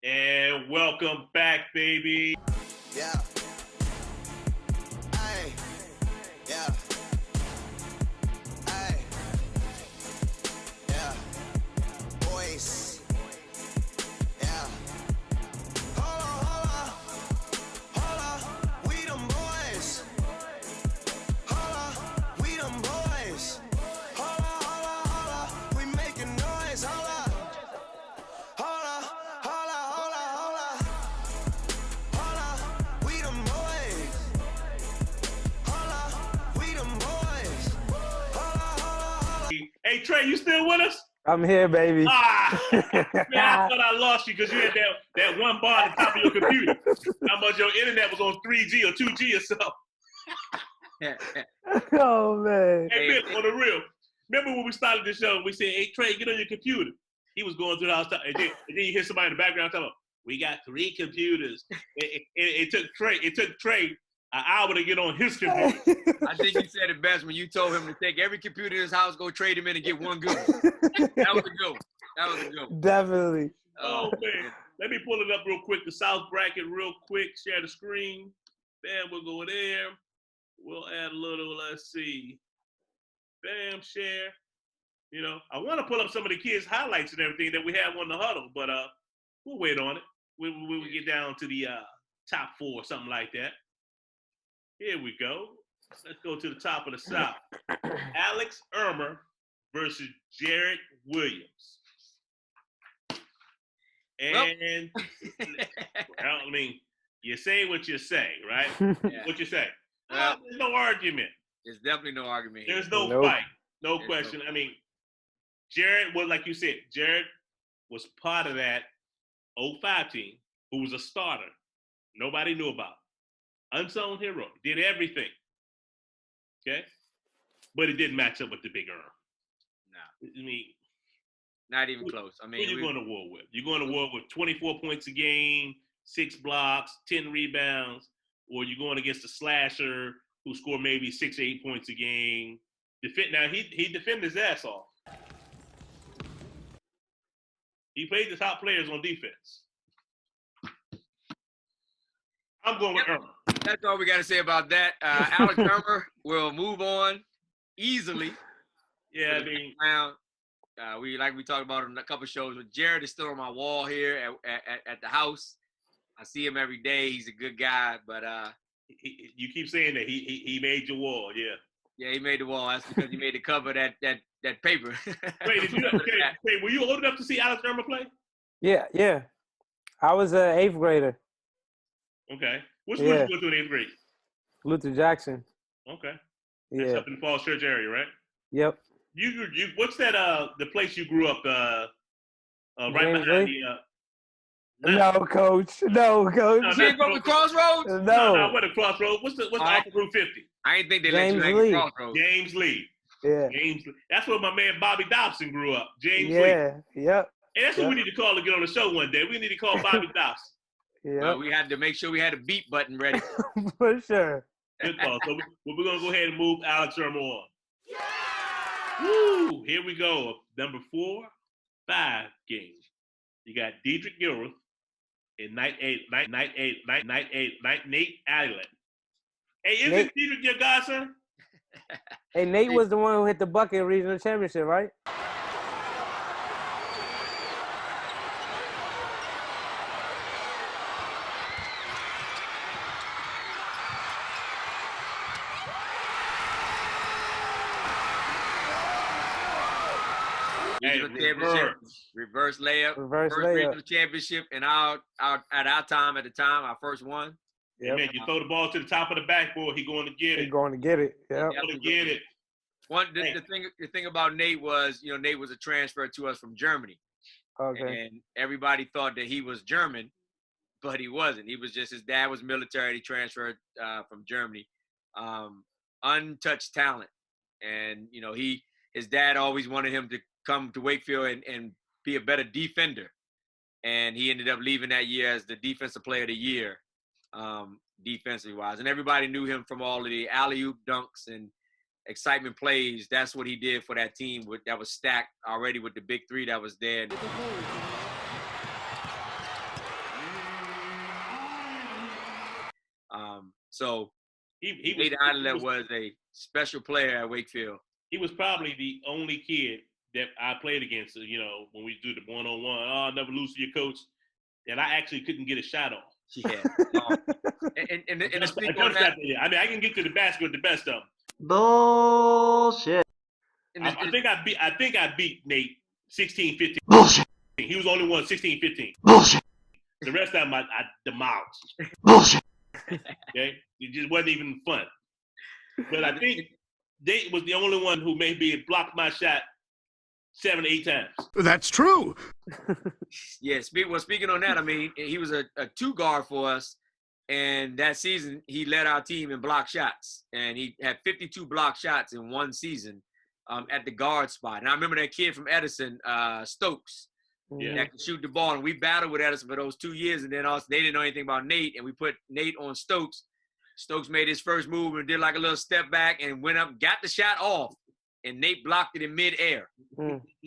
And welcome back, baby. Yeah. Ay. Yeah. Ay. Yeah. Boys. Yeah. Hold on. Hold on. We them boys. Hold on. We them boys. Hold on. We making noise. Hold on. We them boys. We them boys. Hey, Trey, you still with us? I'm here, baby. Man, I thought I lost you because you had that one bar at the top of your computer. How much your internet was on 3G or 2G or something. Oh, man. Hey, Bill, on the real. Remember when we started the show, we said, hey, Trey, get on your computer. He was going through the house, and then you hear somebody in the background talking, we got 3 computers. It took Trey an hour to get on his computer. I think you said it best when you told him to take every computer in his house, go trade him in and get one good one. That was a good one. Definitely. Oh, man. Let me pull it up real quick. The South bracket real quick. Share the screen. Bam, we'll go there. We'll add a little, let's see. Bam, share. You know, I want to pull up some of the kids' highlights and everything that we have on the huddle, but we'll wait on it. We'll get down to the top 4 or something like that. Here we go. Let's go to the top of the South. Alex Ermer versus Jared Williams. And, well, I mean, you say what you say, right? Yeah. What you say? There's no argument. There's definitely no argument here. There's no fight. No question. I mean, Jared was, like you said, Jared was part of that 05 team who was a starter. Nobody knew about. Unsung hero. Did everything. Okay? But it didn't match up with the big Erm. No. I mean, not even close. I mean, who you going to war with? You're going to war with 24 points a game, 6 blocks, 10 rebounds, or you're going against a slasher who scored maybe 6 or 8 points a game. Now, he defended his ass off. He played the top players on defense. I'm going with Ermer. That's all we got to say about that. Alex Ermer will move on easily. Yeah, I mean, we talked about in a couple of shows, but Jared is still on my wall here at the house. I see him every day. He's a good guy, but you keep saying that he made your wall, yeah. Yeah, he made the wall. That's because he made the cover of that paper. Wait, were you old enough to see Alex Ermer play? Yeah. I was an 8th grader. Okay. Which school did you go to in 8th grade? Luther Jackson. Okay. Yeah. That's up in the Falls Church area, right? Yep. You what's that the place you grew up right James behind Lee? the No, coach. No, coach. No, You didn't go to Crossroads? No, what a Crossroads. What's the right. off of Route 50? I didn't think they James let you Lee. hang at Crossroads. James Lee. Yeah. James Lee. That's where my man Bobby Dobson grew up. James Lee. Yeah. Yep. And that's what we need to call to get on the show one day. We need to call Bobby Dobson. Yeah. We had to make sure we had a beat button ready. For sure. Good call. So we're going to go ahead and move Alex Ermer on. Woo! Here we go. Number 4, 5 game. You got Dedrick Gilruth and Nate Allen. Hey, isn't Dedrick your godson? Hey, Nate was the one who hit the bucket in regional championship, right? Hey, Reverse layup. Reverse first layup. regional championship, and at the time, our first one. Hey, man, you throw the ball to the top of the backboard, he going to get it. He's going to get it. Yeah. Going to get it. The thing about Nate was, Nate was a transfer to us from Germany. Okay. And everybody thought that he was German, but he wasn't. He was just, his dad was military. He transferred from Germany. Untouched talent. And, his dad always wanted him to come to Wakefield and be a better defender. And he ended up leaving that year as the defensive player of the year, defensively wise. And everybody knew him from all of the alley-oop dunks and excitement plays. That's what he did for that team that was stacked already with the big three that was there. So He Nate Idler was a special player at Wakefield. He was probably the only kid that I played against, when we do the one-on-one. Oh, I'll never lose to your coach. And I actually couldn't get a shot off. Yeah. And to speak on I that, mean, I can get to the basket with the best of them. Bullshit. I think I beat Nate 16-15. Bullshit. He was the only one 16-15. Bullshit. The rest of them I demolished. Bullshit. Okay? It just wasn't even fun. But I think Nate was the only one who maybe blocked my shot 7 or 8 times. That's true. Yeah, speaking on that, I mean, he was a 2-guard for us, and that season he led our team in block shots, and he had 52 block shots in one season at the guard spot. And I remember that kid from Edison, Stokes, that could shoot the ball, and we battled with Edison for those 2 years, and then also they didn't know anything about Nate, and we put Nate on Stokes. Stokes made his first move and did like a little step back and went up, got the shot off, and Nate blocked it in midair.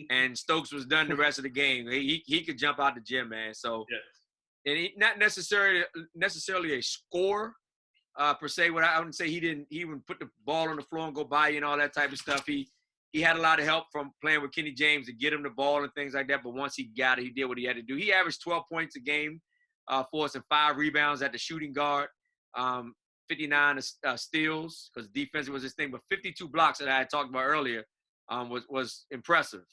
And Stokes was done the rest of the game. He could jump out the gym, man. So, and he, not necessarily a scorer per se. What I wouldn't say he wouldn't put the ball on the floor and go by you and all that type of stuff. He had a lot of help from playing with Kenny James to get him the ball and things like that. But once he got it, he did what he had to do. He averaged 12 points a game for us and 5 rebounds at the shooting guard. 59 steals because defense was his thing, but 52 blocks that I had talked about earlier was impressive.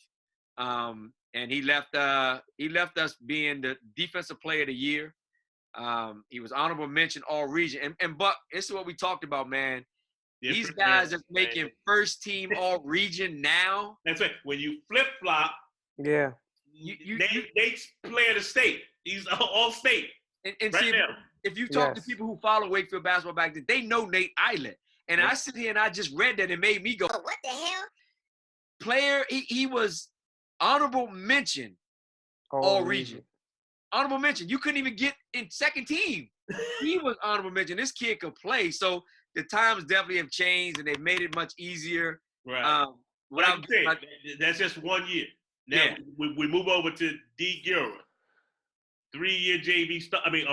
And he left us being the defensive player of the year. He was honorable mention all region. And Buck, this is what we talked about, man. These guys are making first team all region now. That's right. When you flip flop, Yeah. Nate's player of the state. He's all state. And right see, now. if you talk to people who follow Wakefield basketball back then, they know Nate Islet. And I sit here and I just read that and made me go, Oh, what the hell? player, he was honorable mention all region. Honorable mention. You couldn't even get in second team. He was honorable mention. This kid could play. So the times definitely have changed and they've made it much easier. Right. That's just 1 year. Now we move over to D. Gilroy. 3-year JV star. I'm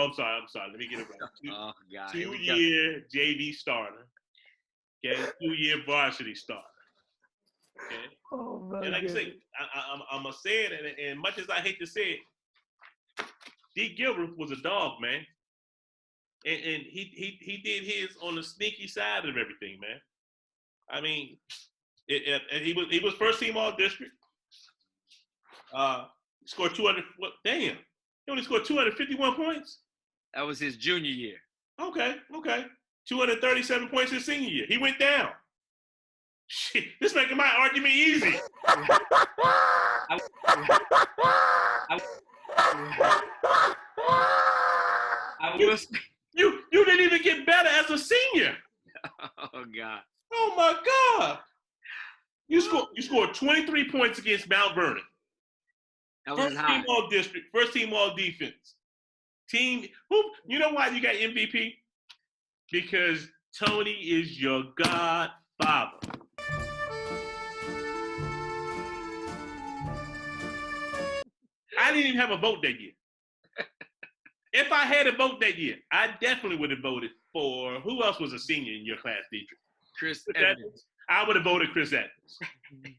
sorry. Let me get it right. 2-year JV starter. Okay. 2-year varsity starter. Okay. Oh, and like I say, I'm gonna say it, and much as I hate to say it, D. Gilbert was a dog, man. And he did his on the sneaky side of everything, man. I mean, and he was first team all district. Scored 200. Damn. He only scored 251 points? That was his junior year. Okay. 237 points his senior year. He went down. Shit, this making my argument easy. You didn't even get better as a senior. Oh, God. Oh, my God. You scored 23 points against Mount Vernon. First team all district, first team all defense. You know why you got MVP? Because Tony is your godfather. I didn't even have a vote that year. If I had a vote that year, I definitely would have voted for, who else was a senior in your class, Deidre? Chris Evans. I would have voted Chris Evans.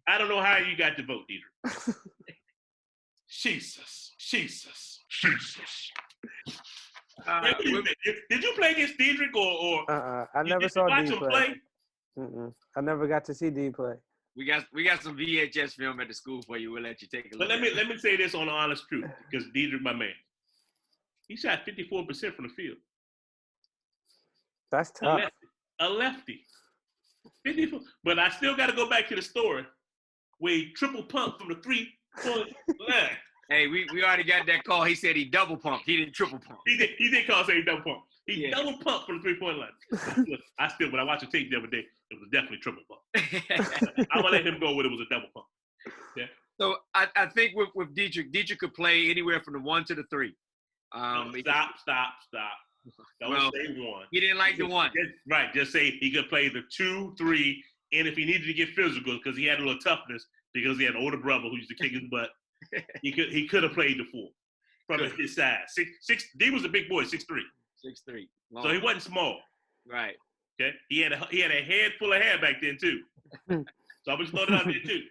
I don't know how you got the vote, Deidre. Jesus. Did you play against Diedrich or? I never saw D play. I never got to see D play. We got some VHS film at the school for you. We'll let you take a look. But let me say this on the honest truth, because Diedrich, my man, he shot 54% from the field. That's tough. A lefty. 54. But I still got to go back to the story where he triple pumped from the 3-point line. Hey, we already got that call. He said he double pumped. He didn't triple pump. He did call say he double pumped. He double pumped from the 3-point line. When I watched the tape the other day, it was definitely triple pump. I'm gonna let him go with it was a double pump. Yeah. So I think with Dietrich could play anywhere from the 1 to the 3. Stop. Don't say 1. He didn't like the 1. Right. Just say he could play the 2, 3, and if he needed to get physical because he had a little toughness because he had an older brother who used to kick his butt. He could have played the 4 from his size. D was a big boy, 6'3". 6'3". So he wasn't small. Right. Okay, he had a head full of hair back then too. So I'm just throwing it out there too.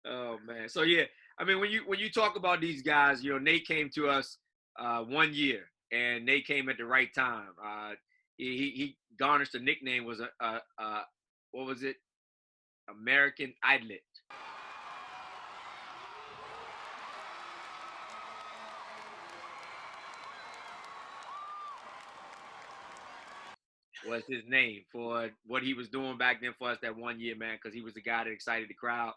Oh man. So yeah, I mean, when you talk about these guys, Nate came to us 1 year, and Nate came at the right time. He garnished a nickname, was what was it? American Idlet. Was his name for what he was doing back then for us that 1 year, man, because he was the guy that excited the crowd.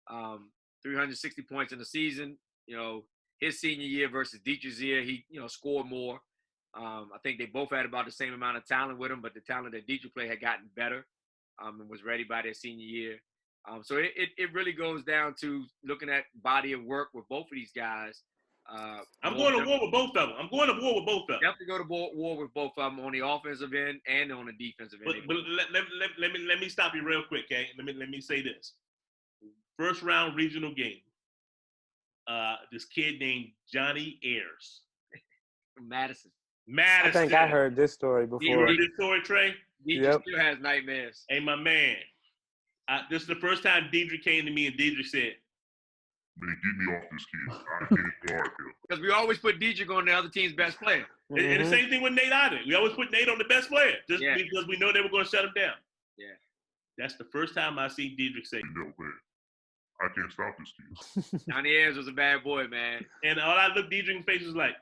360 points in the season. His senior year versus Dietrich's year, he scored more. I think they both had about the same amount of talent with him, but the talent that Dietrich played had gotten better and was ready by their senior year. So it really goes down to looking at body of work with both of these guys. I'm going to war with both of them. Definitely go to war with both of them on the offensive end and on the defensive end. But let me stop you real quick, okay? Let me say this. First round regional game. This kid named Johnny Ayers. From Madison. I think I heard this story before. You heard this story, Trey? Dietrich still has nightmares. Hey, my man. This is the first time Dietrich came to me and Dietrich said, "Man, get me off this kid. I can't guard him." Because we always put Dietrich on the other team's best player. And the same thing with Nate either. We always put Nate on the best player just because we know they were going to shut him down. Yeah. That's the first time I see Dietrich say, "No, man, I can't stop this kid." Johnny Ayers was a bad boy, man. And all I looked Dietrich's face was like,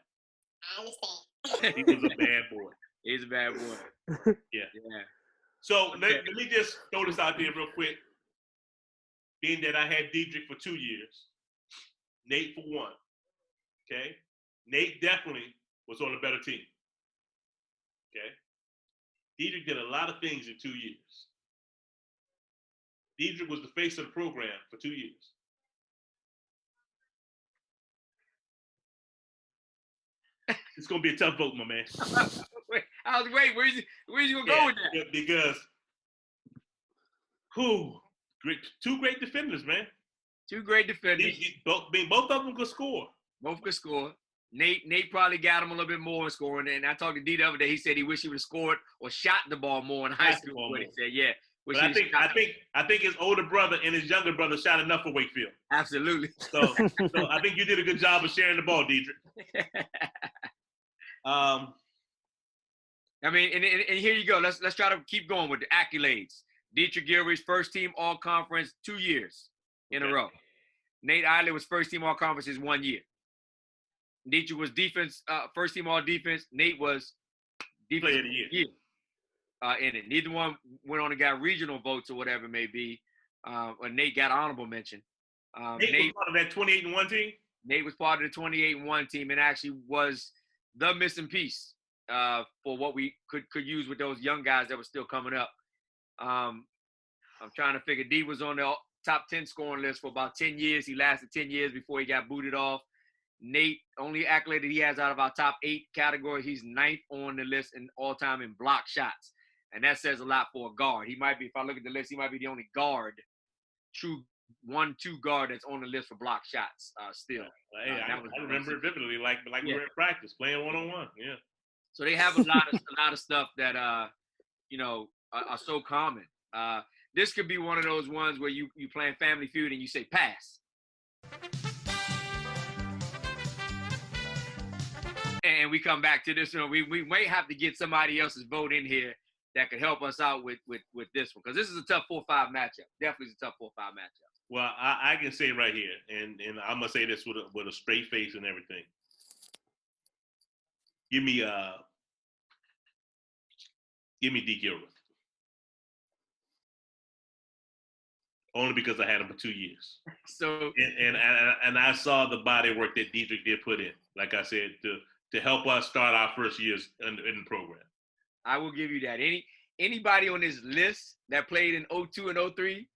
I understand. He was a bad boy. He's a bad boy. Yeah. Yeah. So let me just throw this out there real quick. Being that I had Dietrich for 2 years, Nate for 1. Okay? Nate definitely was on a better team. Okay? Dietrich did a lot of things in 2 years. Dietrich was the face of the program for 2 years. It's gonna be a tough vote, my man. I was waiting. Where's you gonna go with that? Because two great defenders, man. Two great defenders. Both of them could score. Both could score. Nate probably got him a little bit more in scoring. And I talked to D the other day. He said he wished he would have scored or shot the ball more in high school. But he said, yeah. But I think his older brother and his younger brother shot enough for Wakefield. Absolutely. So I think you did a good job of sharing the ball, Dietrich. I mean, and here you go. Let's try to keep going with the accolades. Dietrich Gilreath's first team all conference 2 years in a row. Nate Idlet was first team all conference his 1 year. Dietrich was defense, first team all defense. Nate was defense player of the year. In it. Neither one went on and got regional votes or whatever it may be. But Nate got honorable mention. Nate was part of that 28-1 team? Nate was part of the 28-1 team and actually was the missing piece for what we could use with those young guys that were still coming up. I'm trying to figure. D was on the top 10 scoring list for about 10 years. He lasted 10 years before he got booted off. Nate, only accolade that he has out of our top 8 category, he's 9th on the list in all-time in block shots. And that says a lot for a guard. He might be, if I look at the list, he might be the only true 1-2 guard that's on the list for block shots still. Hey, I remember it vividly, like we were at practice, playing one-on-one. Yeah. So they have a lot of stuff that, are so common. This could be one of those ones where you playing Family Feud and you say pass. And we come back to this one. We might have to get somebody else's vote in here that could help us out with this one, because this is a tough 4-5 matchup. Definitely is a tough 4-5 matchup. Well, I can say right here, and I'm gonna say this with a straight face and everything. Give me D. Gilreath. Only because I had him for 2 years. So and I saw the body work that Dietrich did put in. Like I said, to help us start our first years in the program. I will give you that. Anybody on this list that played in 02 and 03,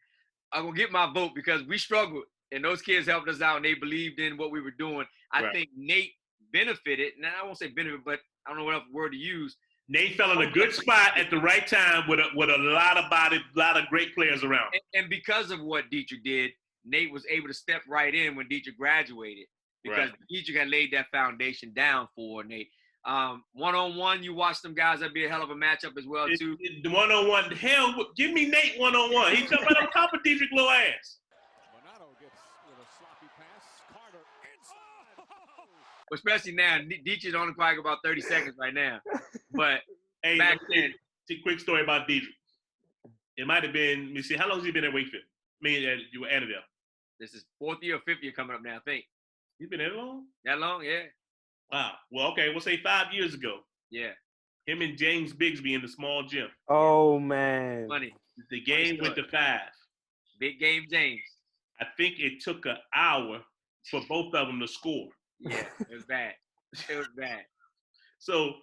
I'm gonna get my vote because we struggled and those kids helped us out and they believed in what we were doing. I think Nate benefited, and I won't say benefit, but I don't know what other word to use. Nate fell in a good spot at the right time with a lot of great players around. And because of what Dietrich did, Nate was able to step right in when Dietrich graduated because Dietrich had laid that foundation down for Nate. One-on-one, you watch them guys. That'd be a hell of a matchup as well, too. The one-on-one, hell, give me Nate one-on-one. He jumped right on top of Dietrich little ass. Especially now, Dietrich's only playing about 30 seconds right now. But Hey, back then, quick story about Dietrich. It might have been, let me see, how long has he been at Wakefield? I mean, you were Annandale. this is 4th year or 5th year coming up now, I think. He's been there long? That long? Yeah. Wow. Well, okay, we'll say 5 years ago. Yeah. Him and James Bigsby in the small gym. Oh, man. Funny. The game went to 5. Big game, James. I think it took an hour for both of them to score. Yeah, it was bad. It was bad. So,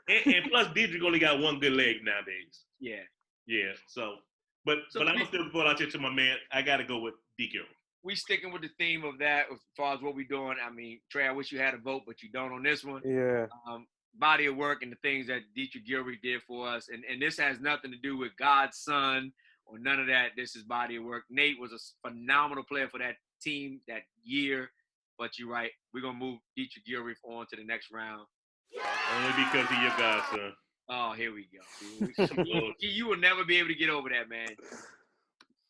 and plus Dietrich only got one good leg nowadays. Yeah. Yeah, so I'm still going out there to my man. I got to go with DQ. We sticking with the theme of that as far as what we're doing. I mean, Trey, I wish you had a vote, but you don't on this one. Yeah. Body of work and the things that Dietrich Gilreath did for us. And this has nothing to do with God's son or none of that. This is body of work. Nate was a phenomenal player for that team that year. But you're right. We're going to move Dietrich Gilreath on to the next round. Only because of your godson. Oh, here we go. You will never be able to get over that, man.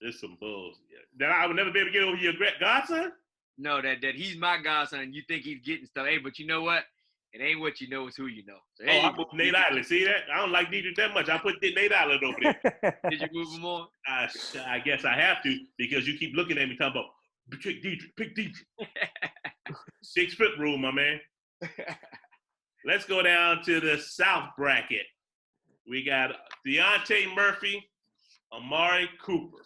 It's some bullshit. That I would never be able to get over your godson? No, that he's my godson and you think he's getting stuff. Hey, but you know what? It ain't what you know, it's who you know. So, hey, I put Nate Island. See that? I don't like Dietrich that much. I put Nate Island over there. Did you move him on? I guess I have to because you keep looking at me talking about pick Dietrich. 6 foot rule, my man. Let's go down to the South bracket. We got Deontay Murphy, Amari Cooper.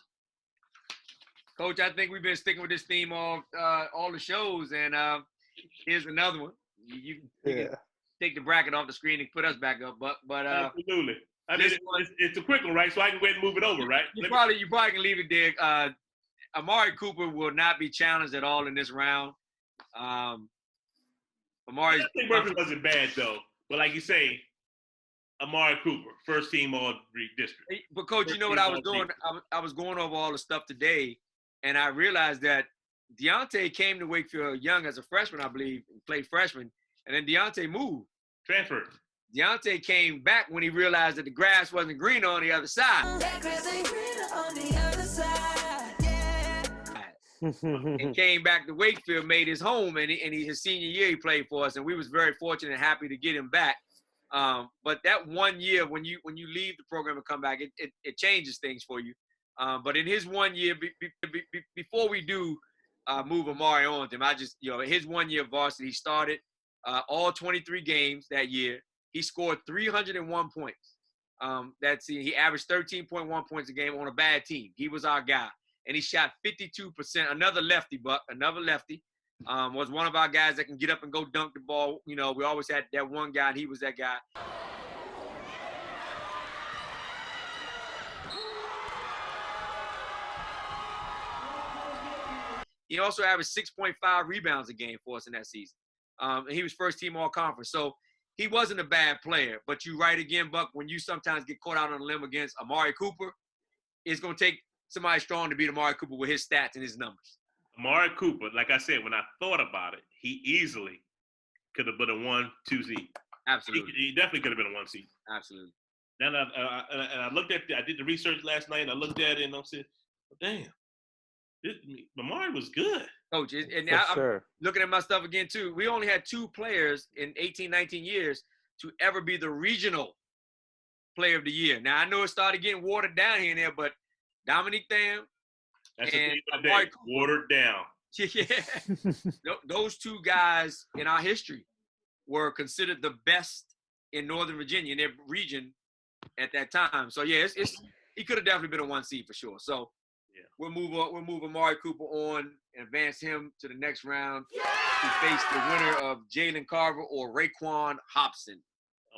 Coach, I think we've been sticking with this theme all the shows, and here's another one. You can take the bracket off the screen and put us back up, but absolutely. I mean, it's a quick one, right? So I can go ahead and move it over, right? You probably can leave it there. Amari Cooper will not be challenged at all in this round. Amari Murphy wasn't bad though, but like you say, Amari Cooper, first team all district. But coach, you know what I was doing? I was going over all the stuff today, and I realized that Deontay came to Wakefield young as a freshman, I believe, and played freshman, and then Deontay moved. Transferred. Deontay came back when he realized that the grass wasn't green on the other side. That grass ain't greener on the other side. Yeah. And came back to Wakefield, made his home, and his senior year he played for us, and we was very fortunate and happy to get him back. But that 1 year, when you leave the program and come back, it changes things for you. But in his 1 year, before we do move Amari on to him, his 1 year of varsity, he started all 23 games that year. He scored 301 points. He averaged 13.1 points a game on a bad team. He was our guy. And he shot 52%. Another lefty, was one of our guys that can get up and go dunk the ball. You know, we always had that one guy, and he was that guy. He also averaged 6.5 rebounds a game for us in that season. And he was first team all conference. So he wasn't a bad player. But you're right again, Buck, when you sometimes get caught out on a limb against Amari Cooper, it's going to take somebody strong to beat Amari Cooper with his stats and his numbers. Amari Cooper, like I said, when I thought about it, he easily could have been a 1-2 seed. Absolutely. He definitely could have been a 1 seed. Absolutely. Then I looked at I did the research last night, and I looked at it, and I said, damn, Amari was good. Coach, and now I'm looking at my stuff again, too. We only had 2 players in 18, 19 years to ever be the regional player of the year. Now, I know it started getting watered down here and there, but Dominique Tham That's and the thing Amari Cooper, watered down. Yeah. Those 2 guys in our history were considered the best in Northern Virginia, in their region at that time. So, yeah, he could have definitely been a 1 seed for sure. So, yeah, we'll move Amari Cooper on and advance him to the next round to face the winner of Jalen Carver or Raekwon Hobson.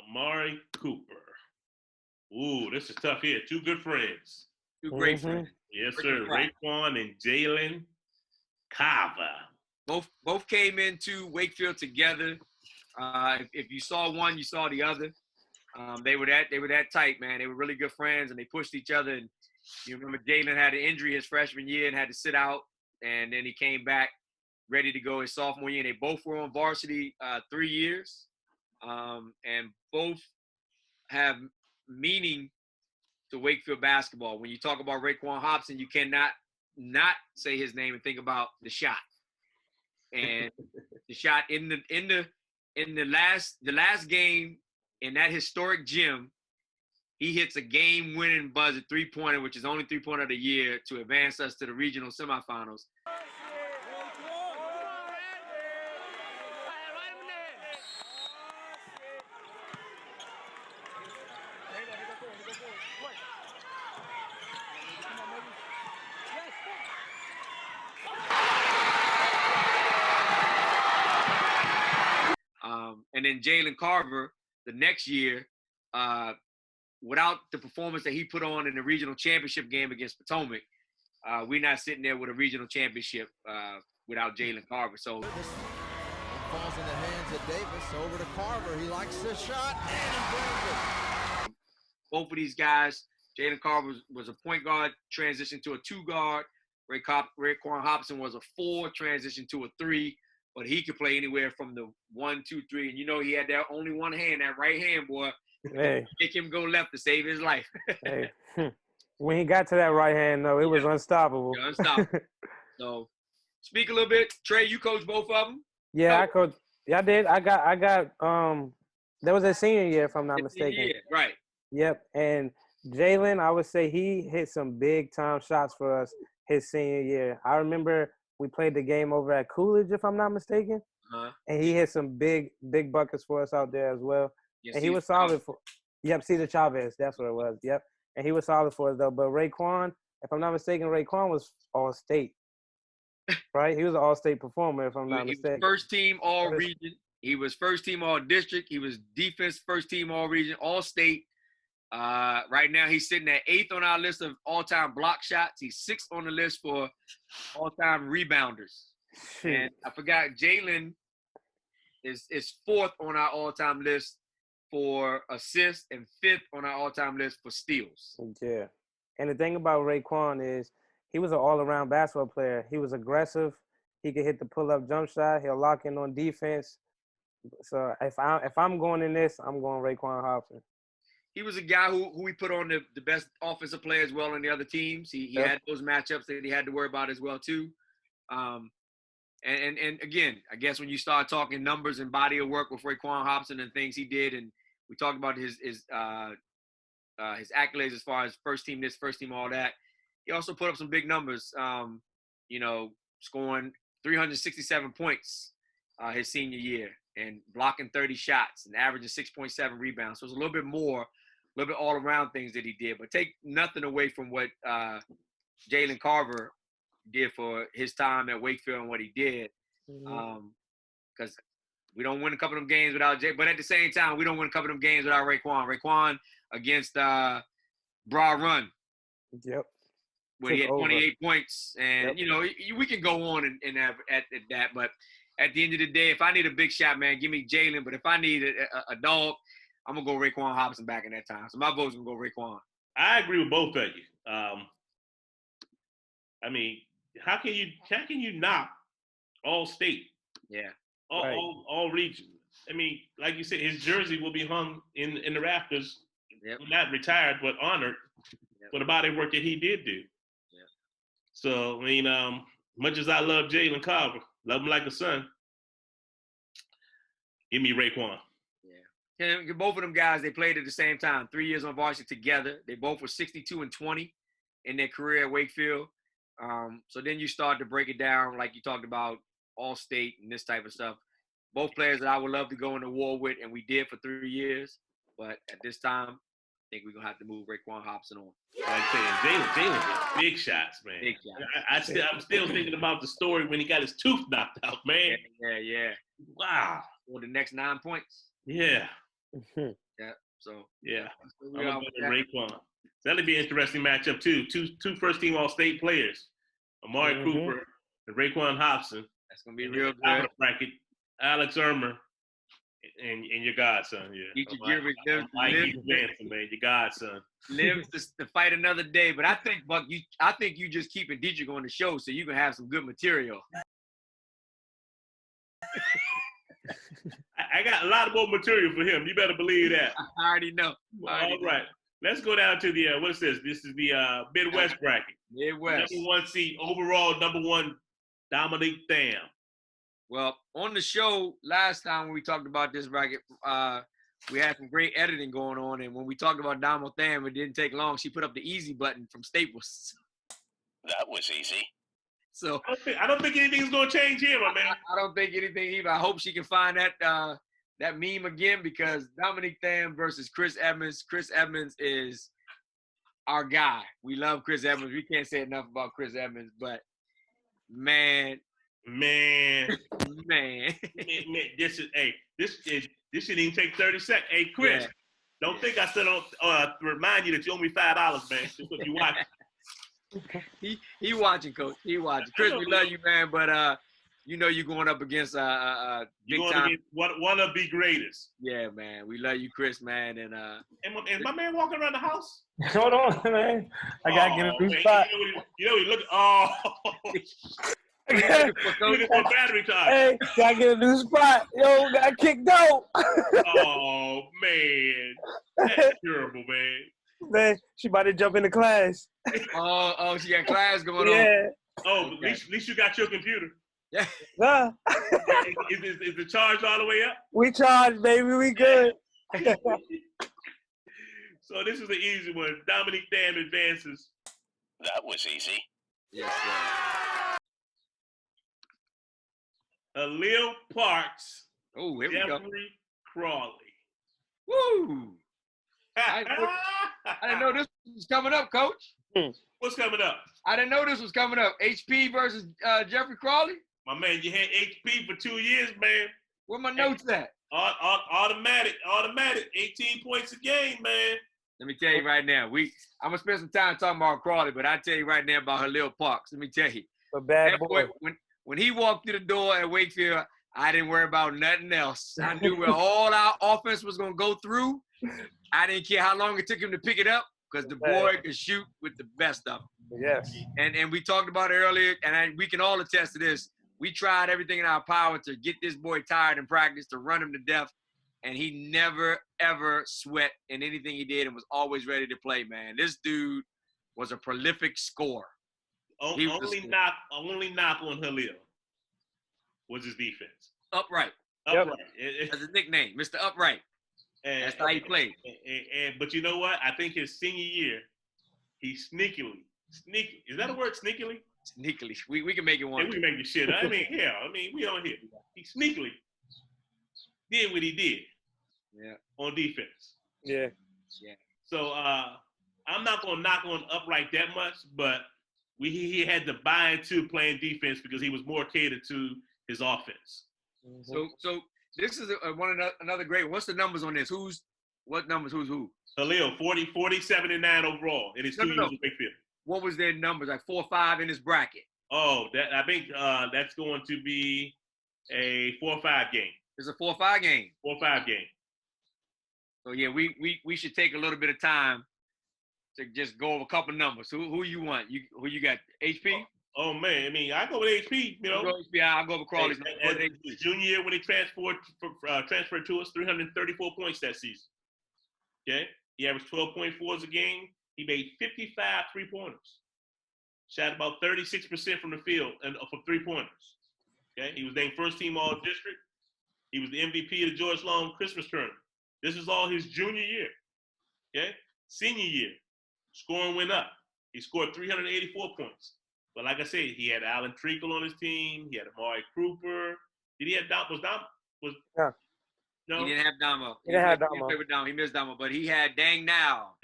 Amari Cooper. Ooh, this is tough here. 2 good friends. 2 great friends. Yes, sir. Raekwon and Jalen Carver. Both came into Wakefield together. If you saw one, you saw the other. They were that tight, man. They were really good friends, and they pushed each other. And you remember Jalen had an injury his freshman year and had to sit out, and then he came back ready to go his sophomore year. And they both were on varsity 3 years. and both have meaning to Wakefield basketball. When you talk about Raekwon Hobson, you cannot not say his name and think about the shot. And the shot in the last game in that historic gym, he hits a game-winning buzzer three-pointer, which is the only three-pointer of the year, to advance us to the regional semifinals. And then Jalen Carver, the next year, without the performance that he put on in the regional championship game against Potomac, we're not sitting there with a regional championship without Jalen Carver. So it falls in the hands of Davis. Over to Carver. He likes the shot, and he brings it. Both of these guys, Jalen Carver was a point guard, transitioned to a two guard. Raekwon Hobson was a 4, transitioned to a 3. But he could play anywhere from the 1, 2, 3. And you know he had that only one hand, that right hand, boy. Hey. Make him go left to save his life. Hey. When he got to that right hand, though, it was unstoppable. Yeah, unstoppable. So, speak a little bit. Trey, you coached both of them? Yeah, I coached. Yeah, I did. I got. That was his senior year, if I'm not mistaken. Yeah, right. Yep. And Jalen, I would say he hit some big time shots for us his senior year. I remember we played the game over at Coolidge, if I'm not mistaken. And he hit some big buckets for us out there as well. Yes, and he was solid for Cesar Chavez, that's what it was. Yep. And he was solid for us though. But Raekwon, if I'm not mistaken, Raekwon was all state. Right? He was an all-state performer, if I'm not mistaken. He was first team all region. He was first team all district. He was defense first team all region, all state. Right now he's sitting at 8th on our list of all-time block shots. He's 6th on the list for all-time rebounders. And I forgot Jalen is 4th on our all-time list for assists and 5th on our all-time list for steals. Yeah. And the thing about Raekwon is he was an all-around basketball player. He was aggressive. He could hit the pull-up jump shot. He'll lock in on defense. So if I'm going in this, I'm going Raekwon Hobson. He was a guy who we put on the best offensive player as well on the other teams. He had those matchups that he had to worry about as well too. And again, I guess when you start talking numbers and body of work with Raekwon Hobson and things he did, and we talked about his accolades as far as first team this, first team all that. He also put up some big numbers. Scoring 367 points his senior year and blocking 30 shots and averaging 6.7 rebounds. So it's a little bit more. A little bit all around things that he did, but take nothing away from what Jalen Carver did for his time at Wakefield and what he did. Because we don't win a couple of them games without Jay, but at the same time, we don't win a couple of them games without Raekwon. Raekwon against Broad Run. Yep. Where he had 28 points, and we can go on and have at that, but at the end of the day, if I need a big shot, man, give me Jalen. But if I need a dog, I'm gonna go Raekwon Hobson back in that time. So my vote's gonna go Raekwon. I agree with both of you. I mean, how can you knock all state? Yeah. All region. I mean, like you said, his jersey will be hung in the rafters. Yep. Not retired, but honored for the body work that he did do. Yeah. So I mean, much as I love Jalen Carver, love him like a son. Give me Raekwon. And both of them guys, they played at the same time, 3 years on varsity together. They both were 62-20 in their career at Wakefield. So then you start to break it down, like you talked about, all state and this type of stuff. Both players that I would love to go into war with, and we did for 3 years. But at this time, I think we're gonna have to move Raekwon Hobson on. Like I said, Jalen did big shots, man. Big shots. I'm still thinking about the story when he got his tooth knocked out, man. Yeah. Wow. For the next 9 points. Yeah. Yeah. So yeah, I'm gonna go Raekwon. That'll be an interesting matchup too. Two first team All State players, Amari Cooper and Raekwon Hobson. That's gonna be real good. Bracket, Alex Ermer, and your godson. Yeah, Mike Jansen, man, your godson. Lives to fight another day, but I think Buck, you just keeping Dietrich on the show so you can have some good material. I got a lot more material for him. You better believe that. I already know. All right. Let's go down to the, what is this? This is the Midwest bracket. Midwest. Number 1 seed, overall number 1, Dominique Tham. Well, on the show last time when we talked about this bracket, we had some great editing going on. And when we talked about Damo Tham, it didn't take long. She put up the easy button from Staples. That was easy. So I don't think anything's going to change here, my man. I don't think anything either. I hope she can find that meme again, because Dominique Tham versus Chris Edmonds. Chris Edmonds is our guy. We love Chris Edmonds. We can't say enough about Chris Edmonds, but man, this shouldn't even take 30 seconds. Hey, Chris, don't think I still don't remind you that you owe me $5, man. Just if you watch. He watching, Coach. He watching. Chris, we love you, man, but you know you're going up against big time. One of the greatest. Yeah, man. We love you, Chris, man. And my man walking around the house? Hold on, man. I gotta get a new spot. You know he look. Oh. Looking for battery time. Hey, gotta get a new spot. Yo, got kicked out. Oh man, that's terrible, man. Man, she about to jump into class. Oh, she got class going on. Yeah. Oh, okay. At least you got your computer. Yeah. Is the charge all the way up? We charged, baby. We good. So this is the easy one. Dominique Tham advances. That was easy. Yes, sir. Halil Parks. Oh, here we go. Jeffrey Crawley. Woo! I didn't know this was coming up, Coach. What's coming up? I didn't know this was coming up. HP versus Jeffrey Crawley. My man, you had HP for 2 years, man. Where my notes at? Automatic. 18 points a game, man. Let me tell you right now. I'm gonna spend some time talking about Crawley, but I tell you right now about Halil Parks. Let me tell you. A bad boy. When he walked through the door at Wakefield, I didn't worry about nothing else. I knew where all our offense was gonna go through. I didn't care how long it took him to pick it up, because the boy could shoot with the best of them. Yes. And we talked about it earlier, and we can all attest to this. We tried everything in our power to get this boy tired in practice, to run him to death, and he never, ever sweat in anything he did and was always ready to play, man. This dude was a prolific scorer. Only knock on Halil was his defense. Upright. Upright. That's his nickname, Mr. Upright. That's how he played. But you know what? I think his senior year, he sneakily. Is that a word, sneakily? Sneakily. We can make it one. We can make the shit. We on here. He sneakily did what he did. Yeah. On defense. Yeah. So I'm not gonna knock on Upright that much, but he had to buy into playing defense because he was more catered to his offense. So this is another great one. What's the numbers on this? What numbers? Who's who? Halil, 47 and 9 overall in his 2 years in Wakefield. What was their numbers? Like 4 or 5 in his bracket? Oh, I think that's going to be a 4 or 5 game. It's a 4 or 5 game. 4 or 5 game. So yeah, we should take a little bit of time to just go over a couple numbers. Who you want? Who you got? HP? Oh man, I go with HP. You know, I'll go with Crawley's. Junior year when he transferred to us, 334 points that season. Okay, he averaged 12.4 a game. He made 55 3-pointers. Shot about 36% from the field and for 3-pointers. Okay, he was named first team all district. He was the MVP of the George Long Christmas tournament. This is all his junior year. Okay, senior year, scoring went up. He scored 384 points. But like I said, he had Alan Treacle on his team. He had Amari Cooper. Did he have Yeah. No, he didn't have Damo. He didn't have Damo. He missed Damo, but he had Dang Now.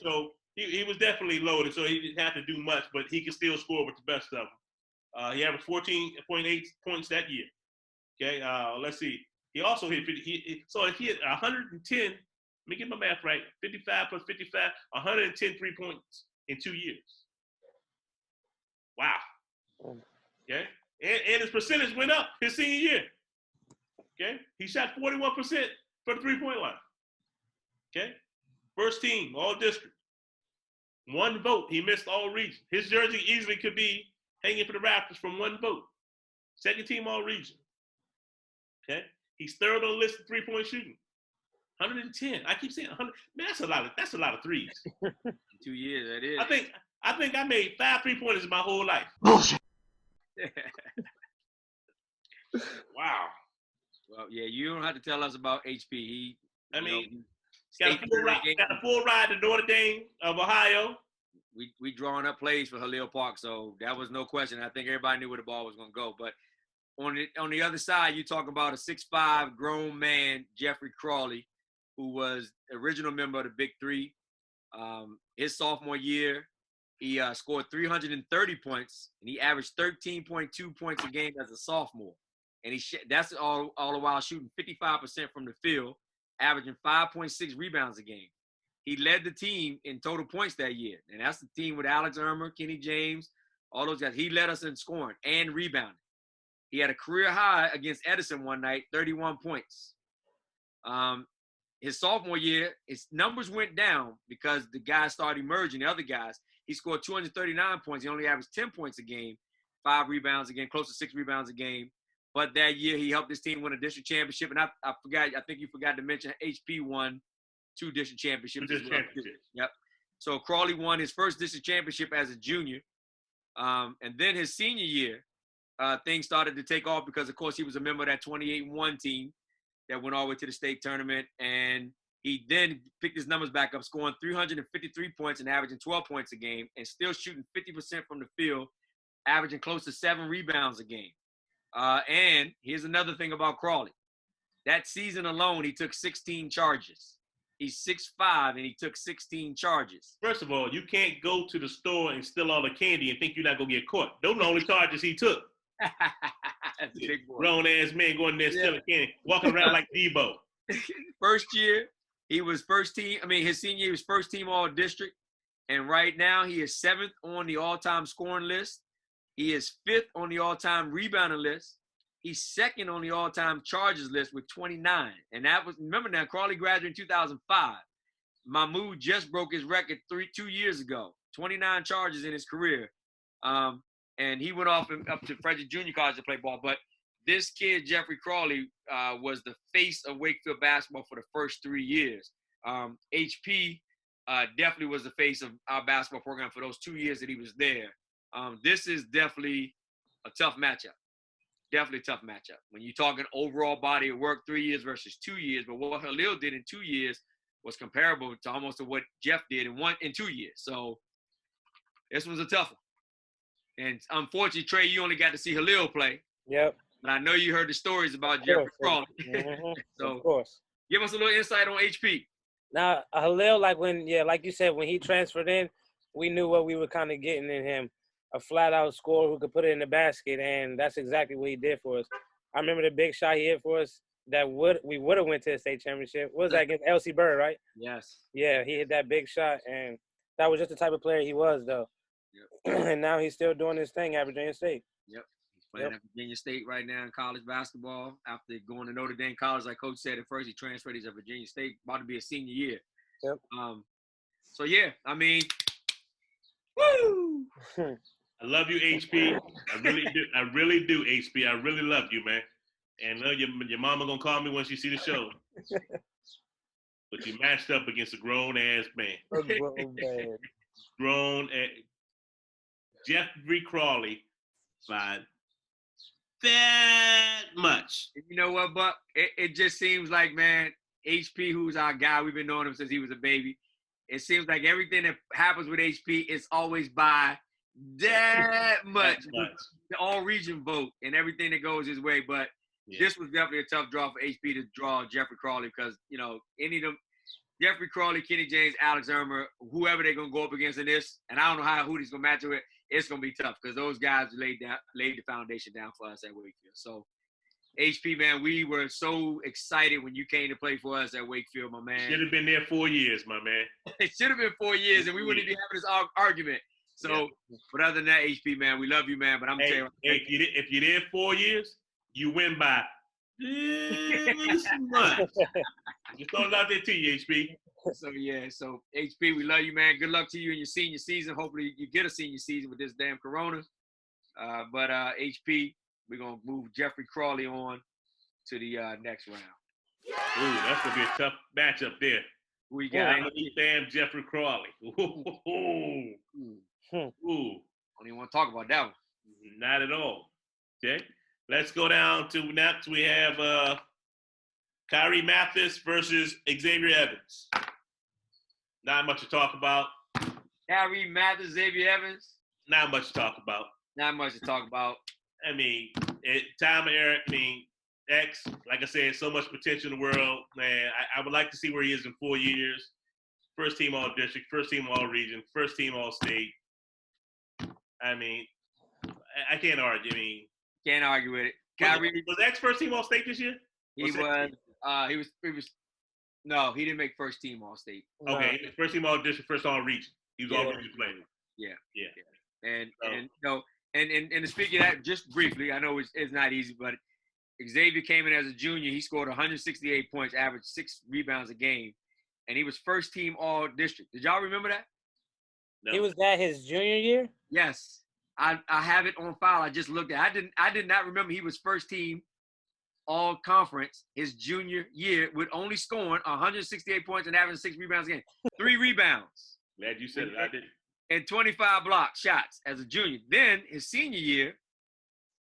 So he was definitely loaded, so he didn't have to do much, but he could still score with the best of them. He averaged 14.8 points that year. Okay, let's see. He also hit 50. He hit 110. Let me get my math right. 55 plus 55, 110 3-points in 2 years. Wow. Okay, and his percentage went up his senior year. Okay, he shot 41% for the 3-point line. Okay, first team, all district. 1 vote. He missed all region. His jersey easily could be hanging for the Raptors from 1 vote. Second team, all region. Okay, He's third on the list of 3-point shooting. 110. I keep saying 100. Man, that's a lot of threes. 2 years, that is. I think I made 5 3-pointers in my whole life. Bullshit. Wow. Well, yeah, you don't have to tell us about HP. Got Got a full ride to Notre Dame of Ohio. We drawing up plays for Halil Park, so that was no question. I think everybody knew where the ball was going to go. But on the other side, you talk about a 6'5" grown man, Jeffrey Crawley, who was the original member of the Big Three. His sophomore year, he scored 330 points, and he averaged 13.2 points a game as a sophomore. And that's all the while shooting 55% from the field, averaging 5.6 rebounds a game. He led the team in total points that year, and that's the team with Alex Ermer, Kenny James, all those guys. He led us in scoring and rebounding. He had a career high against Edison one night, 31 points. His sophomore year, his numbers went down because the guys started emerging, the other guys. He scored 239 points. He only averaged 10 points a game, 5 rebounds a game, close to 6 rebounds a game. But that year, he helped his team win a district championship. And I think you forgot to mention HP won 2 district championships. Yep. So Crawley won his first district championship as a junior. And then his senior year, things started to take off because, of course, he was a member of that 28-1 team that went all the way to the state tournament. And he then picked his numbers back up, scoring 353 points and averaging 12 points a game, and still shooting 50% from the field, averaging close to 7 rebounds a game. And here's another thing about Crawley. That season alone, he took 16 charges. He's 6'5", and he took 16 charges. First of all, you can't go to the store and steal all the candy and think you're not going to get caught. Those are the only charges he took. That's a big boy. Grown-ass man going there stealing candy, walking around like Debo. First year, he was first team. His senior year, he was first team all-district. And right now, he is 7th on the all-time scoring list. He is 5th on the all-time rebounding list. He's 2nd on the all-time charges list with 29. And that was, remember now, Crawley graduated in 2005. Mahmoud just broke his record 2 years ago, 29 charges in his career. And he went off up to Frederick Junior College to play ball. But this kid, Jeffrey Crawley, was the face of Wakefield basketball for the first 3 years. HP definitely was the face of our basketball program for those 2 years that he was there. This is definitely a tough matchup. Definitely a tough matchup. When you're talking overall body of work, 3 years versus 2 years, but what Halil did in 2 years was comparable to almost to what Jeff did in 2 years. So this was a tough one. And unfortunately, Trey, you only got to see Halil play. Yep. But I know you heard the stories about Jeffrey Crawley. Mm-hmm. So of course. Give us a little insight on HP. Now, Halil, like you said, when he transferred in, we knew what we were kind of getting in him. A flat-out scorer who could put it in the basket, and that's exactly what he did for us. I remember the big shot he hit for us that we would have went to the state championship. What was that, against LC Bird, right? Yes. Yeah, he hit that big shot, and that was just the type of player he was, though. Yep. And now he's still doing his thing at Virginia State. Yep. He's playing at Virginia State right now in college basketball. After going to Notre Dame College, like Coach said at first, he transferred. He's at Virginia State, about to be a senior year. Yep. So, yeah, woo! I love you, HP. I really do. I really do, HP. I really love you, man. And your mama gonna call me when she see the show. But you matched up against a grown-ass man. Jeffrey Crawley by that much. You know what, Buck? It just seems like, man, HP, who's our guy, we've been knowing him since he was a baby. It seems like everything that happens with HP is always by that much. The all-region vote and everything that goes his way. But this was definitely a tough draw for HP to draw Jeffrey Crawley because, any of them, Jeffrey Crawley, Kenny James, Alex Ermer, whoever they're going to go up against in this, and I don't know who he's going to match with, it's going to be tough because those guys laid the foundation down for us at Wakefield. So, HP, man, we were so excited when you came to play for us at Wakefield, my man. Should have been there 4 years, my man. It should have been 4 years, and we wouldn't be having this argument. So, but other than that, HP, man, we love you, man. But I'm telling you, if you're there 4 years, you win by this much. Just throw it out there to you, HP. So, so HP, we love you, man. Good luck to you in your senior season. Hopefully you get a senior season with this damn corona. But HP, we're going to move Jeffrey Crawley on to the next round. Ooh, that's gonna be a tough matchup there. Who you got? Sam Jeffrey Crawley. Ooh. Ooh. Don't even want to talk about that one. Not at all. Okay. Let's go down to next. We have Kyrie Mathis versus Xavier Evans. Not much to talk about. Kyrie Mathis, Xavier Evans. Not much to talk about. Not much to talk about. I mean, time of era. I mean, X. Like I said, so much potential in the world, man. I would like to see where he is in 4 years. First team all district, first team all region, first team all state. I mean, I can't argue. I mean, can't argue with it. Kyrie was X first team all state this year? He was. No, he didn't make first team all state. Okay, first team all district, first all region. He was all region player. Yeah. And speaking of that, just briefly, I know it's not easy, but Xavier came in as a junior. He scored 168 points, averaged 6 rebounds a game, and he was first team all district. Did y'all remember that? No. He was that his junior year? Yes. I have it on file. I just looked at it. I did not remember he was first team all conference his junior year with only scoring 168 points and averaging 6 rebounds a game. 3 rebounds. Glad you said it. I didn't. And 25 block shots as a junior. Then his senior year,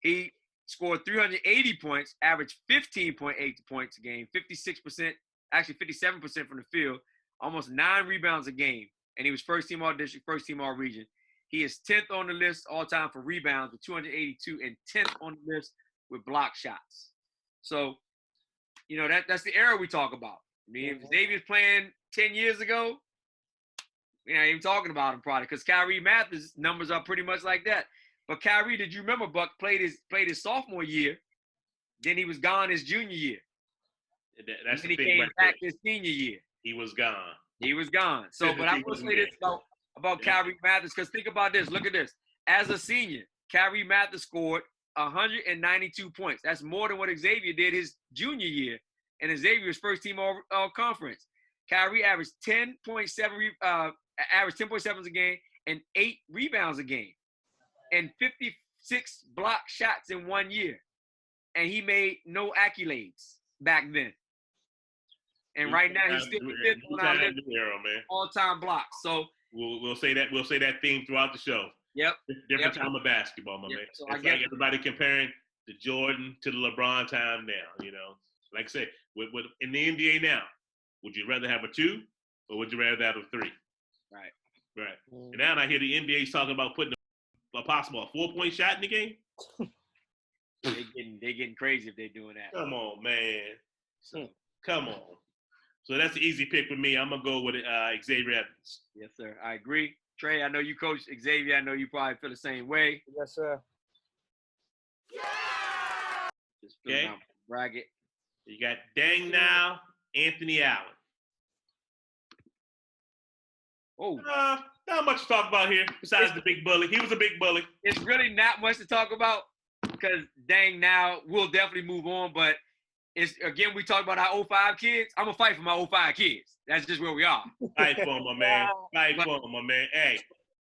he scored 380 points, averaged 15.8 points a game, 56%, actually 57% from the field, almost 9 rebounds a game. And he was first team all district, first team all region. He is 10th on the list all time for rebounds with 282 and 10th on the list with block shots. So, you know, that's the era we talk about. I mean, if Xavier's playing 10 years ago, we're not even talking about him probably because Kyrie Mathis' numbers are pretty much like that. But Kyrie, did you remember Buck played his sophomore year, then he was gone his junior year. That's and then he came back his senior year. He was gone. He was gone. So, but I will say this about Kyrie Mathis, because think about this. Look at this. As a senior, Kyrie Mathis scored 192 points. That's more than what Xavier did his junior year. And Xavier's first team all conference. Kyrie averaged 10.7 a game and 8 rebounds a game and 56 block shots in 1 year. And he made no accolades back then. And right now he's still fifth on our list all-time blocks. So we'll say that theme throughout the show. Yep. Different time of basketball, my man. So it's like everybody comparing the Jordan to the LeBron time now, you know. Like I said, with in the NBA now, would you rather have a 2 or would you rather have a 3? Right. And now I hear the NBA's talking about putting a possible 4-point shot in the game. They getting crazy if they're doing that. Come on, man. Come on. So that's the easy pick for me. I'm gonna go with Xavier Evans. Yes, sir. I agree. Trey, I know you coach Xavier. I know you probably feel the same way. Yes, sir. Just okay. Bracket. You got Dang Now, Anthony Allen. Oh. Not much to talk about here besides the big bully. He was a big bully. It's really not much to talk about because Dang Now will definitely move on. But it's again, we talk about our 05 kids. I'm going to fight for my 05 kids. That's just where we are. Fight for him, my man. Fight for him, my man. Hey.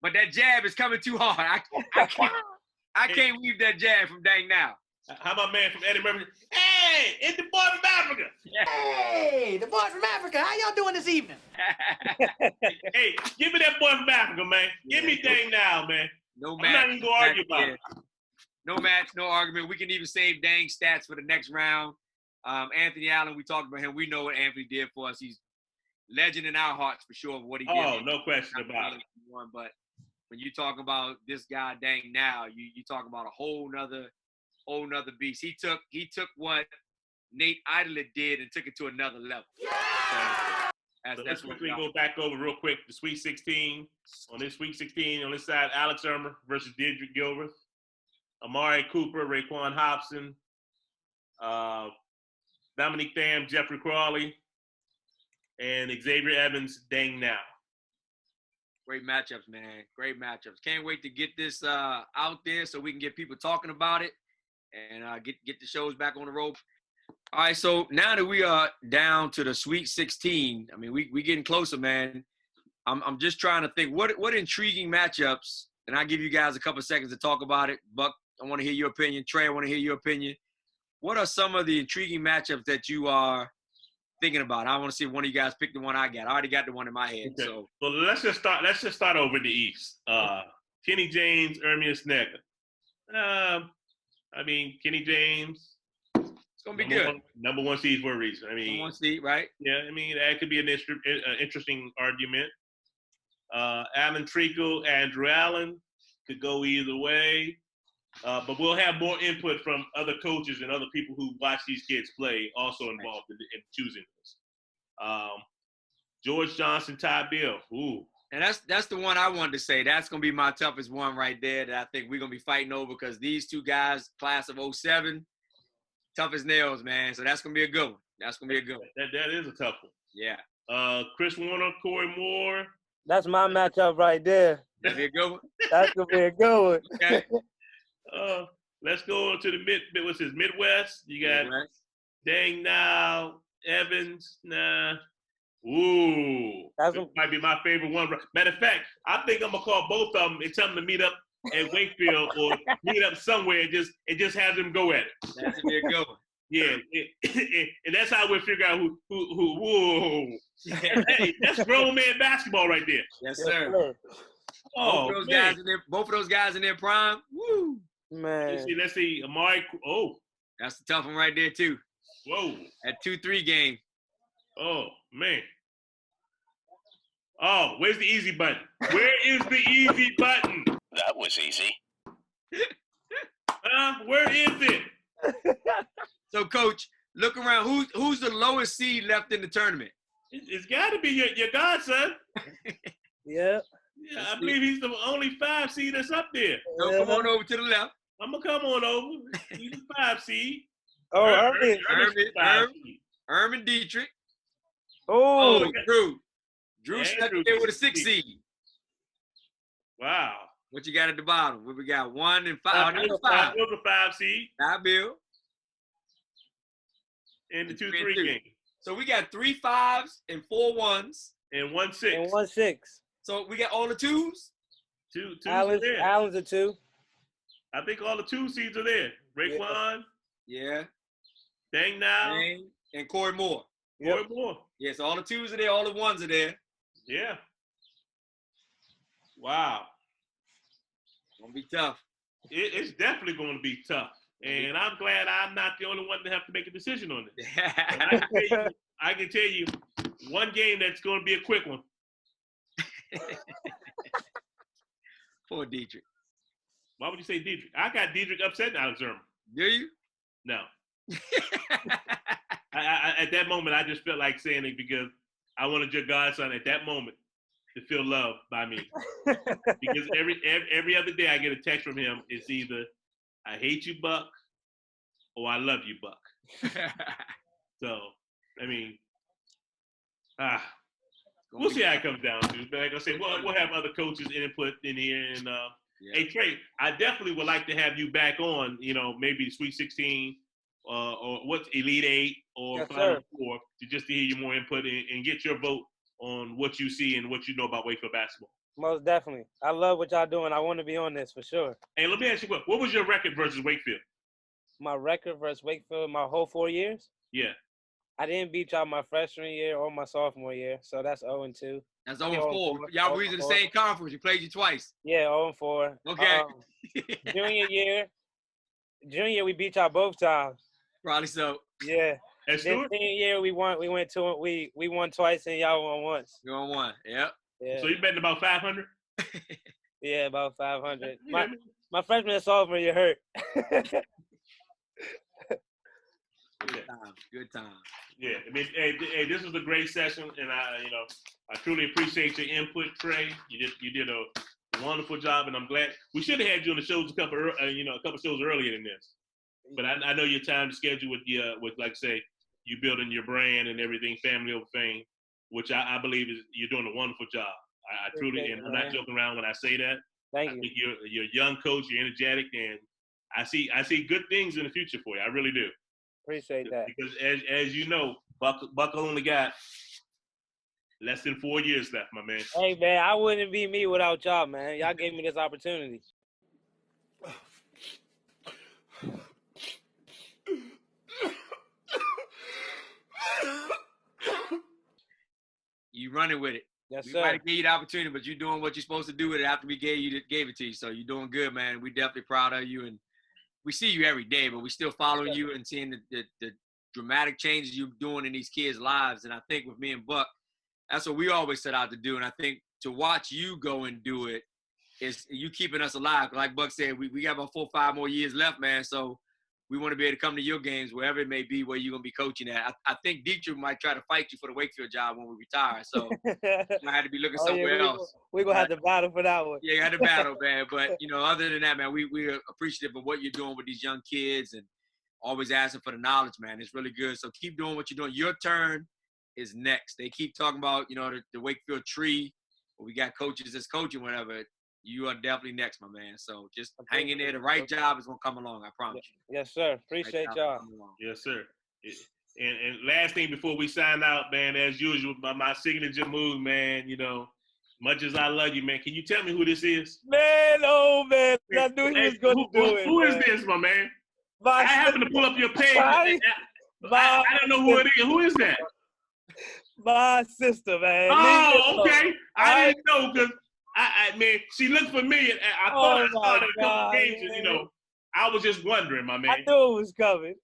But that jab is coming too hard. I can't leave that jab from Dang Now. How about man from Eddie Murphy? Hey, it's the boy from Africa. Hey, the boy from Africa. How y'all doing this evening? Hey, give me that boy from Africa, man. Give me Dang Now, man. No match. I'm not even going to argue about it. No match, no argument. We can even save Dang stats for the next round. Anthony Allen, we talked about him. We know what Anthony did for us. He's legend in our hearts for sure of what he did. Oh, no question about it. But when you talk about this guy, Dang Now, you talk about a whole nother beast. He took what Nate Idler did and took it to another level. So let's quickly go back over real quick the Sweet 16. On this Sweet 16, on this side, Alex Ermer versus Dedrick Gilbert, Amari Cooper, Raekwon Hobson, Dominique Tham, Jeffrey Crawley, and Xavier Evans, Dang Now. Great matchups, man. Great matchups. Can't wait to get this out there so we can get people talking about it and get the shows back on the road. All right, so now that we are down to the Sweet 16, I mean, we getting closer, man. I'm just trying to think what intriguing matchups, and I'll give you guys a couple of seconds to talk about it. Buck, I want to hear your opinion. Trey, I want to hear your opinion. what are some of the intriguing matchups that you are thinking about? I want to see if one of you guys pick the one I got. I already got the one in my head. Okay. So let's just start over in the East. Kenny James, Ermias Snega. I mean, Kenny James. It's gonna be good. Number one seed for a reason. I mean, number one seed, right? Yeah, I mean that could be an interesting argument. Alan Treacle, Andrew Allen could go either way. But we'll have more input from other coaches and other people who watch these kids play, also involved in choosing this. George Johnson, Ty Bill. Ooh. And that's the one I wanted to say. That's going to be my toughest one right there that I think we're going to be fighting over because these two guys, class of 07, tough as nails, man. So that's going to be a good one. That is a tough one. Yeah. Chris Warner, Corey Moore. That's my matchup right there. That'd be a good one. That's going to be a good one. Okay. Let's go to the Midwest. You got Dang Now, Evans. Nah. Ooh. That might be my favorite one. Matter of fact, I think I'm going to call both of them and tell them to meet up at Wakefield or meet up somewhere and just have them go at it. That's a good one. Yeah, and that's how we'll figure out who. Whoa. Hey, that's grown man basketball right there. Yes, sir. Oh, both of those guys in their prime. Woo. Man. Let's see. Amari. Oh. That's the tough one right there, too. Whoa. At 2-3 game. Oh, man. Oh, where's the easy button? Where is the easy button? That was easy. Where is it? So, Coach, look around. Who's the lowest seed left in the tournament? It's got to be your godson. Yeah. Yeah, I believe he's the only 5 seed that's up there. So come on over to the left. I'm going to come on over. He's a 5 seed. Oh, Ermin Dietrich. Oh, Drew stepped there with a 6 seed. Wow. What you got at the bottom? What we got? 1 and 5. Number 5 was a 5 seed. Ty Bill. In the 2-3 game. So we got 3 5s and 4 1s. And 1 6. And 1 6. So we got all the 2s? Two Allen's a 2. I think all the 2 seeds are there. Raekwon. Yeah. Dang Now. And Corey Moore. Corey Moore. Yeah, so all the 2s are there, all the 1s are there. Yeah. Wow. Gonna be tough. It's definitely going to be tough. And I'm glad I'm not the only one to have to make a decision on this. I can tell you one game that's going to be a quick one. Poor Dietrich. Why would you say Dietrich? I got Dietrich upset now, Zerman. Do you? No. I at that moment, I just felt like saying it because I wanted your godson at that moment to feel loved by me. Because every other day I get a text from him. It's either I hate you, Buck, or I love you, Buck. So, I mean, we'll see how it comes down to. But like I said, we'll have other coaches input in here. And hey, Trey, I definitely would like to have you back on. Maybe Sweet 16 or what's Elite 8 or Final Four to just to hear your more input and get your vote on what you see and what you know about Wakefield basketball. Most definitely. I love what y'all doing. I want to be on this for sure. Hey, let me ask you what was your record versus Wakefield? My record versus Wakefield my whole 4 years? Yeah. I didn't beat y'all my freshman year or my sophomore year, so that's 0-2. That's 0-4. Y'all was in the same conference. You played you twice. Yeah, 0-4. Okay. Junior year, we beat y'all both times. Probably so. Yeah. And Senior year, we won twice and y'all won once. You won one. Yep. Yeah. So you betting about 500? Yeah, about 500. My freshman and sophomore year hurt. Good time. Yeah, I mean, hey, this was a great session, and I truly appreciate your input, Trey. You did a wonderful job, and I'm glad we should have had you on the shows a couple shows earlier than this. But I know your time schedule with like say you building your brand and everything, family over fame, which I believe is you're doing a wonderful job. I truly, and I'm not joking around when I say that. Thank you. I think you're a young coach, you're energetic, and I see good things in the future for you. I really do. Appreciate that. Because as you know, Buck only got less than 4 years left, my man. Hey, man, I wouldn't be me without y'all, man. Y'all gave me this opportunity. You running with it. Yes, We sir. might have gave you the opportunity, but you're doing what you're supposed to do with it after we gave it to you. So you're doing good, man. We definitely proud of you, and we see you every day, but we still following you and seeing the dramatic changes you're doing in these kids' lives. And I think with me and Buck, that's what we always set out to do. And I think to watch you go and do it is you keeping us alive. Like Buck said, we got about 4 or 5 more years left, man. So we want to be able to come to your games, wherever it may be, where you're going to be coaching at. I think Dietrich might try to fight you for the Wakefield job when we retire. So I had to be looking somewhere else. We're going to have to battle for that one. Yeah, you had to battle, man. But, other than that, man, we're appreciative of what you're doing with these young kids and always asking for the knowledge, man. It's really good. So keep doing what you're doing. Your turn is next. They keep talking about, the Wakefield tree. We got coaches that's coaching, whatever. You are definitely next, my man. So just hang in there. The right job is going to come along, I promise you. Yes, sir. Appreciate y'all. Yes, sir. And last thing before we sign out, man, as usual, my signature move, man, much as I love you, man, can you tell me who this is? Man, oh, man. I knew he was going to do it. Who is this, my man? I happen to pull up your page. I don't know who it is. Who is that? My sister, man. Oh, okay. I didn't know because man, she looked familiar. I thought I saw it a couple games, and I was just wondering, my man. I knew it was coming.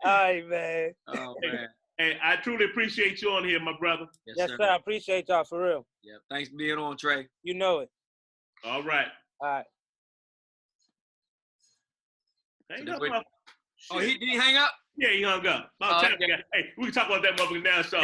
All right, man. Oh, man. Hey, I truly appreciate you on here, my brother. Yes, sir. I appreciate y'all for real. Yeah, thanks for being on, Trey. You know it. All right. All right. Hang up, did he hang up? Yeah, he hung up. Hey, we can talk about that motherfucker now, so.